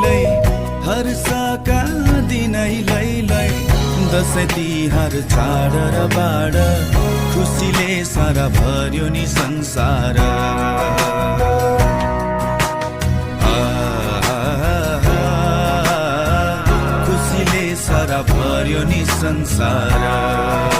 लै हर्षका दिनै लै दसैँ तिहार चाड र बाड खुसीले सारा भर्यो नि संसार खुसीले सारा भर्यो नि संसार